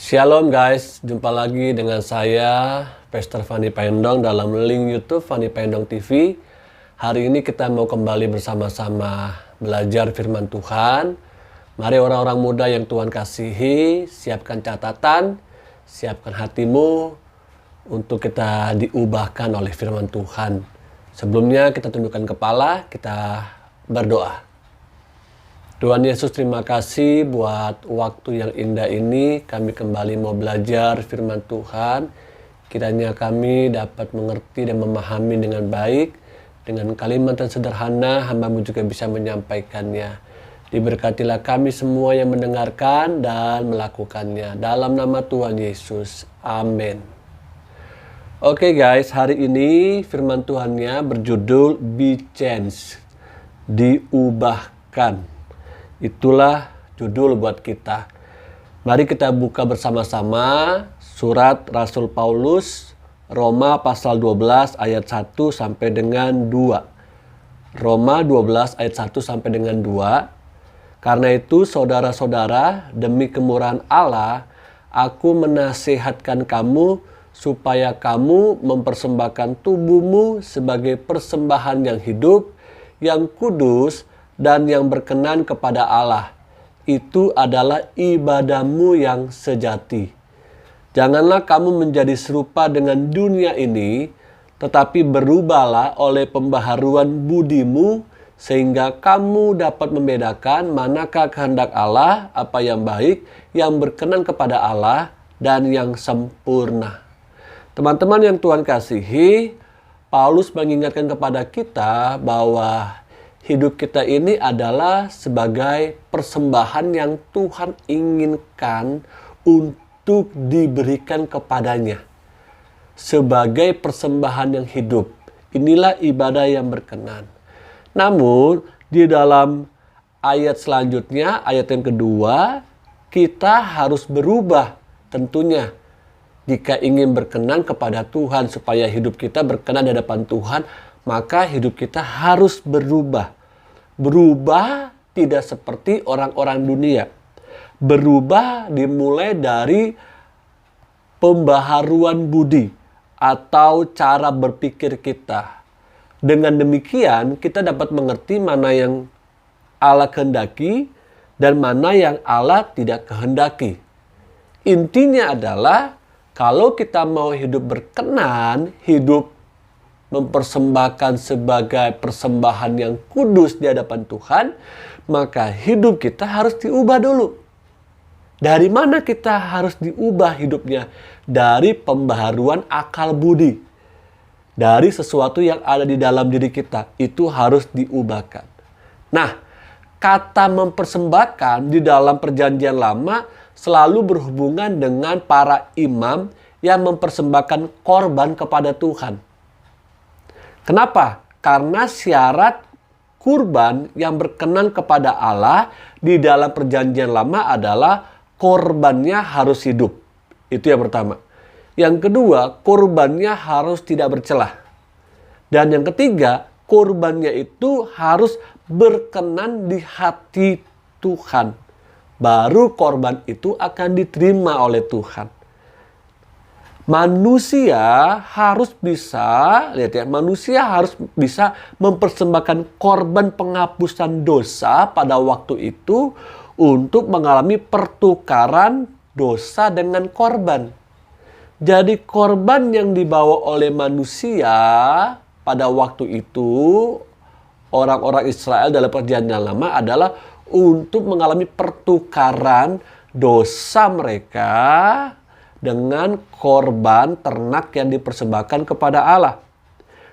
Shalom guys, jumpa lagi dengan saya Pastor Fanny Paendong dalam link YouTube Fanny Paendong TV. Hari ini kita mau kembali bersama-sama belajar firman Tuhan. Mari orang-orang muda yang Tuhan kasihi, siapkan catatan, siapkan hatimu untuk kita diubahkan oleh firman Tuhan. Sebelumnya kita tundukkan kepala, kita berdoa. Tuhan Yesus, terima kasih buat waktu yang indah ini. Kami kembali mau belajar firman Tuhan. Kiranya kami dapat mengerti dan memahami dengan baik. Dengan kalimat yang sederhana, hamba-Mu juga bisa menyampaikannya. Diberkatilah kami semua yang mendengarkan dan melakukannya. Dalam nama Tuhan Yesus. Amin. Oke guys, hari ini firman Tuhannya berjudul Be Changed. Diubahkan. Itulah judul buat kita. Mari kita buka bersama-sama surat Rasul Paulus Roma pasal 12 ayat 1 sampai dengan 2. Roma 12 ayat 1 sampai dengan 2. Karena itu saudara-saudara, demi kemurahan Allah, aku menasihatkan kamu supaya kamu mempersembahkan tubuhmu sebagai persembahan yang hidup, yang kudus, dan yang berkenan kepada Allah. Itu adalah ibadahmu yang sejati. Janganlah kamu menjadi serupa dengan dunia ini, tetapi berubahlah oleh pembaharuan budimu, sehingga kamu dapat membedakan manakah kehendak Allah, apa yang baik, yang berkenan kepada Allah, dan yang sempurna. Teman-teman yang Tuhan kasihi, Paulus mengingatkan kepada kita bahwa hidup kita ini adalah sebagai persembahan yang Tuhan inginkan untuk diberikan kepadanya. Sebagai persembahan yang hidup. Inilah ibadah yang berkenan. Namun, di dalam ayat selanjutnya, ayat yang kedua, kita harus berubah tentunya. Jika ingin berkenan kepada Tuhan, supaya hidup kita berkenan di hadapan Tuhan, maka hidup kita harus berubah. Berubah tidak seperti orang-orang dunia. Berubah dimulai dari pembaharuan budi atau cara berpikir kita. Dengan demikian kita dapat mengerti mana yang Allah kehendaki dan mana yang Allah tidak kehendaki. Intinya adalah kalau kita mau hidup berkenan, hidup mempersembahkan sebagai persembahan yang kudus di hadapan Tuhan, maka hidup kita harus diubah dulu. Dari mana kita harus diubah hidupnya? Dari pembaharuan akal budi. Dari sesuatu yang ada di dalam diri kita, itu harus diubahkan. Nah, kata mempersembahkan di dalam perjanjian lama selalu berhubungan dengan para imam yang mempersembahkan korban kepada Tuhan. Kenapa? Karena syarat kurban yang berkenan kepada Allah di dalam perjanjian lama adalah korbannya harus hidup. Itu yang pertama. Yang kedua, korbannya harus tidak bercelah. Dan yang ketiga, korbannya itu harus berkenan di hati Tuhan. Baru korban itu akan diterima oleh Tuhan. Manusia harus bisa, manusia harus bisa mempersembahkan korban penghapusan dosa pada waktu itu untuk mengalami pertukaran dosa dengan korban. Jadi korban yang dibawa oleh manusia pada waktu itu, orang-orang Israel dalam perjanjian lama adalah untuk mengalami pertukaran dosa mereka dengan korban ternak yang dipersembahkan kepada Allah.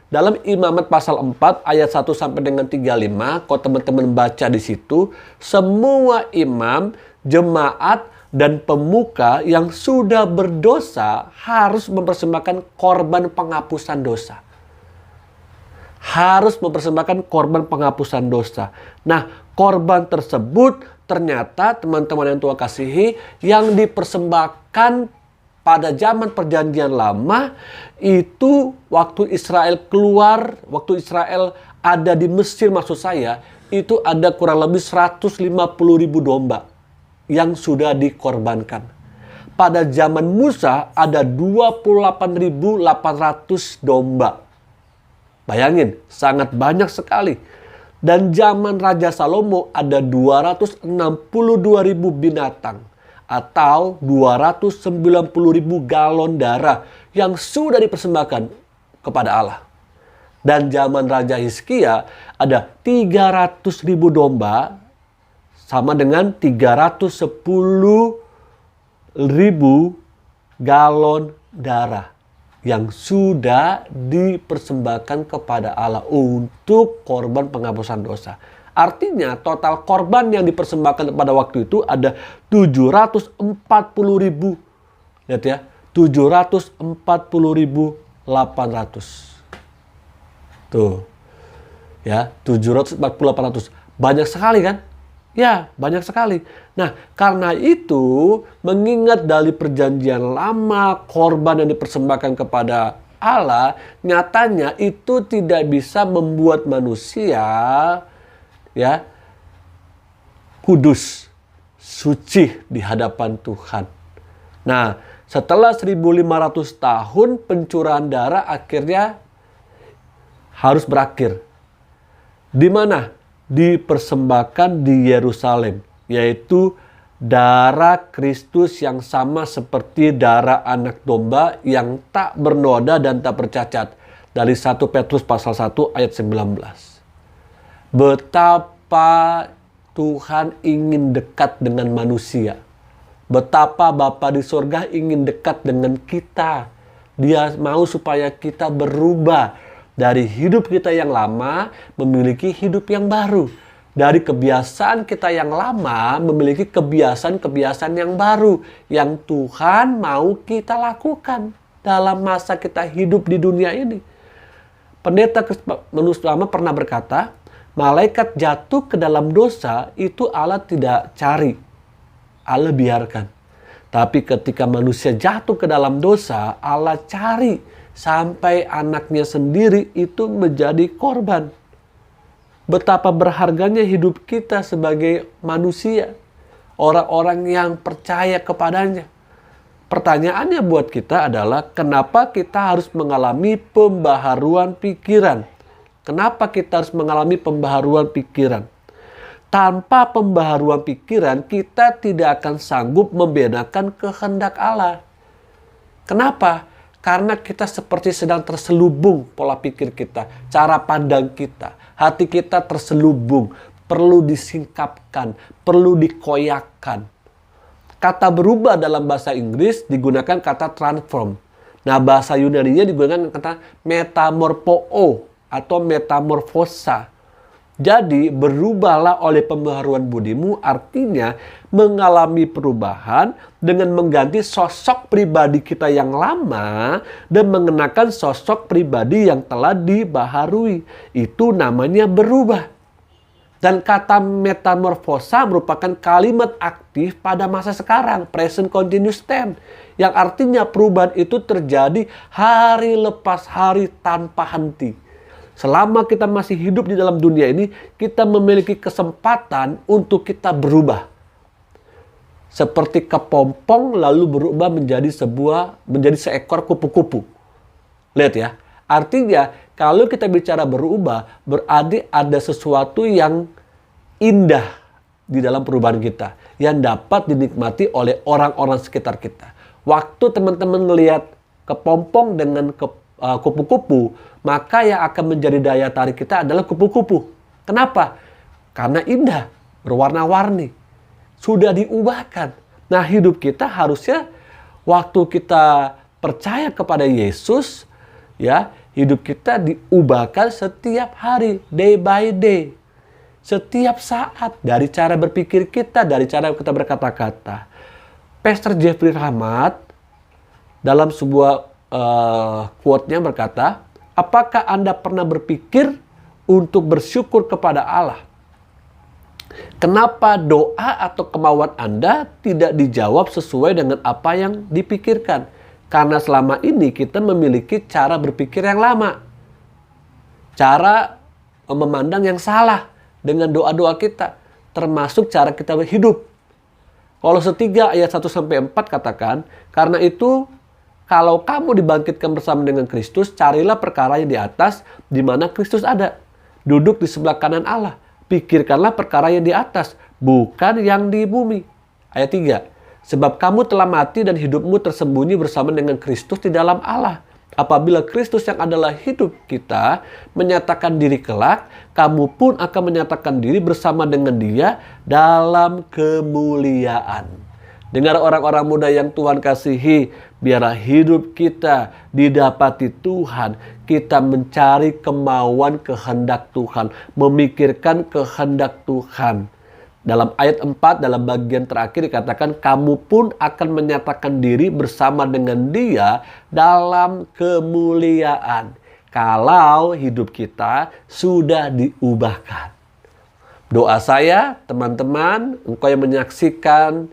Dalam Imamat pasal 4 ayat 1 sampai dengan 35, kalau teman-teman baca di situ, semua imam, jemaat, dan pemuka yang sudah berdosa harus mempersembahkan korban penghapusan dosa. Harus mempersembahkan korban penghapusan dosa. Nah, korban tersebut ternyata teman-teman yang Tuhan kasihi, yang dipersembahkan pada zaman perjanjian lama itu waktu Israel keluar, waktu Israel ada di Mesir maksud saya, itu ada kurang lebih 150.000 domba yang sudah dikorbankan. pada zaman Musa ada 28.800 domba. Bayangin, sangat banyak sekali. Dan zaman Raja Salomo ada 262.000 binatang atau 290.000 galon darah yang sudah dipersembahkan kepada Allah. Dan zaman Raja Hizkia ada 300.000 domba sama dengan 310.000 galon darah yang sudah dipersembahkan kepada Allah untuk korban penghapusan dosa. Artinya total korban yang dipersembahkan pada waktu itu ada 740.000. Lihat ya, 740.800. Tuh. Ya, 740.800. Banyak sekali kan? Ya, banyak sekali. Nah, karena itu, mengingat dari perjanjian lama, korban yang dipersembahkan kepada Allah, nyatanya itu tidak bisa membuat manusia ya kudus, suci di hadapan Tuhan. Nah, setelah 1.500 tahun pencurahan darah akhirnya harus berakhir. Di mana? Dipersembahkan di Yerusalem, yaitu darah Kristus yang sama seperti darah anak domba yang tak bernoda dan tak bercacat. Dari 1 Petrus pasal 1 ayat 19. Betapa Tuhan ingin dekat dengan manusia. Betapa Bapa di surga ingin dekat dengan kita. Dia mau supaya kita berubah dari hidup kita yang lama memiliki hidup yang baru. Dari kebiasaan kita yang lama memiliki kebiasaan-kebiasaan yang baru yang Tuhan mau kita lakukan dalam masa kita hidup di dunia ini. Pendeta Kristus Lama pernah berkata, malaikat jatuh ke dalam dosa itu Allah tidak cari, Allah biarkan. Tapi ketika manusia jatuh ke dalam dosa, Allah cari sampai anaknya sendiri itu menjadi korban. Betapa berharganya hidup kita sebagai manusia. Orang-orang yang percaya kepadanya. Pertanyaannya buat kita adalah kenapa kita harus mengalami pembaharuan pikiran? Kenapa kita harus mengalami pembaharuan pikiran? Tanpa pembaharuan pikiran, kita tidak akan sanggup membedakan kehendak Allah. Kenapa? Karena kita seperti sedang terselubung pola pikir kita, cara pandang kita. Hati kita terselubung, perlu disingkapkan, perlu dikoyakkan. Kata berubah dalam bahasa Inggris digunakan kata transform. Nah, bahasa Yunani-nya digunakan kata metamorpho atau metamorfosa. Jadi, berubahlah oleh pembaharuan budimu artinya mengalami perubahan dengan mengganti sosok pribadi kita yang lama dan mengenakan sosok pribadi yang telah dibaharui. Itu namanya berubah. Dan kata metamorfosa merupakan kalimat aktif pada masa sekarang, present continuous tense, yang artinya perubahan itu terjadi hari lepas hari tanpa henti. Selama kita masih hidup di dalam dunia ini, kita memiliki kesempatan untuk kita berubah. Seperti kepompong lalu berubah menjadi seekor kupu-kupu. Lihat ya, artinya kalau kita bicara berubah, berarti ada sesuatu yang indah di dalam perubahan kita, yang dapat dinikmati oleh orang-orang sekitar kita. Waktu teman-teman melihat kepompong dengan kupu-kupu, maka yang akan menjadi daya tarik kita adalah kupu-kupu. Kenapa? Karena indah, berwarna-warni, sudah diubahkan. Nah, hidup kita harusnya waktu kita percaya kepada Yesus, ya, hidup kita diubahkan setiap hari, day by day. Setiap saat, dari cara berpikir kita, dari cara kita berkata-kata. Pastor Jeffrey Rahmat dalam sebuah quote-nya berkata, apakah Anda pernah berpikir untuk bersyukur kepada Allah? Kenapa doa atau kemauan Anda tidak dijawab sesuai dengan apa yang dipikirkan? Karena selama ini kita memiliki cara berpikir yang lama. Cara memandang yang salah dengan doa-doa kita. Termasuk cara kita hidup. Kolose 3 ayat 1-4 katakan, karena itu kalau kamu dibangkitkan bersama dengan Kristus, carilah perkara yang di atas di mana Kristus ada, duduk di sebelah kanan Allah. Pikirkanlah perkara yang di atas, bukan yang di bumi. Ayat 3, sebab kamu telah mati dan hidupmu tersembunyi bersama dengan Kristus di dalam Allah. Apabila Kristus yang adalah hidup kita menyatakan diri kelak, kamu pun akan menyatakan diri bersama dengan Dia dalam kemuliaan. Dengar orang-orang muda yang Tuhan kasihi, biarlah hidup kita didapati Tuhan. Kita mencari kemauan kehendak Tuhan, memikirkan kehendak Tuhan. Dalam ayat 4, dalam bagian terakhir dikatakan, kamu pun akan menyatakan diri bersama dengan Dia dalam kemuliaan. Kalau hidup kita sudah diubahkan. Doa saya, teman-teman, engkau yang menyaksikan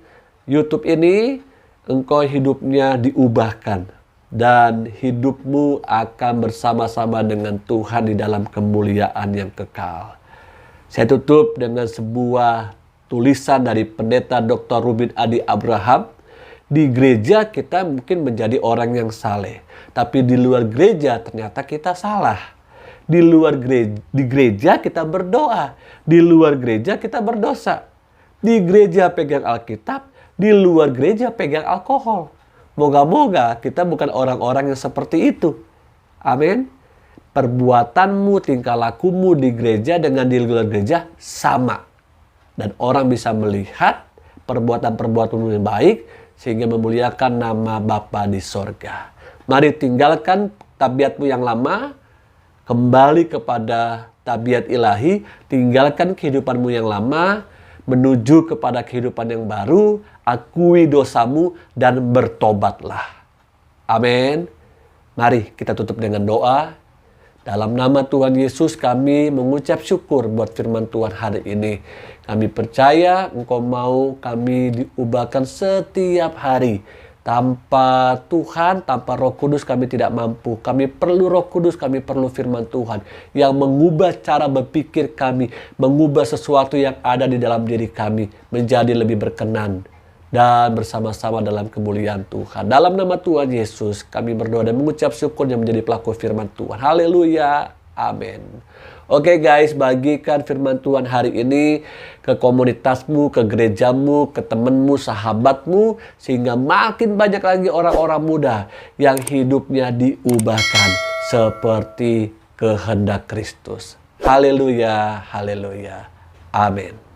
YouTube ini, engkau hidupnya diubahkan. Dan hidupmu akan bersama-sama dengan Tuhan di dalam kemuliaan yang kekal. Saya tutup dengan sebuah tulisan dari pendeta Dr. Ruben Adi Abraham. Di gereja kita mungkin menjadi orang yang saleh, tapi di luar gereja ternyata kita salah. Di gereja kita berdoa, di luar gereja kita berdosa. Di gereja pegang Alkitab, di luar gereja pegang alkohol. Moga-moga kita bukan orang-orang yang seperti itu. Amin. Perbuatanmu, tingkah lakumu di gereja dengan di luar gereja sama. Dan orang bisa melihat perbuatan-perbuatanmu yang baik sehingga memuliakan nama Bapa di sorga. Mari tinggalkan tabiatmu yang lama, kembali kepada tabiat ilahi, tinggalkan kehidupanmu yang lama, menuju kepada kehidupan yang baru, akui dosamu dan bertobatlah. Amin. Mari kita tutup dengan doa. Dalam nama Tuhan Yesus kami mengucap syukur buat firman Tuhan hari ini. Kami percaya Engkau mau kami diubahkan setiap hari. Tanpa Tuhan, tanpa Roh Kudus kami tidak mampu. Kami perlu Roh Kudus, kami perlu firman Tuhan yang mengubah cara berpikir kami, mengubah sesuatu yang ada di dalam diri kami menjadi lebih berkenan dan bersama-sama dalam kemuliaan Tuhan. Dalam nama Tuhan Yesus kami berdoa dan mengucap syukur yang menjadi pelaku firman Tuhan. Haleluya. Amin. Oke guys, bagikan firman Tuhan hari ini ke komunitasmu, ke gerejamu, ke temanmu, sahabatmu, sehingga makin banyak lagi orang-orang muda yang hidupnya diubahkan seperti kehendak Kristus. Haleluya, haleluya. Amin.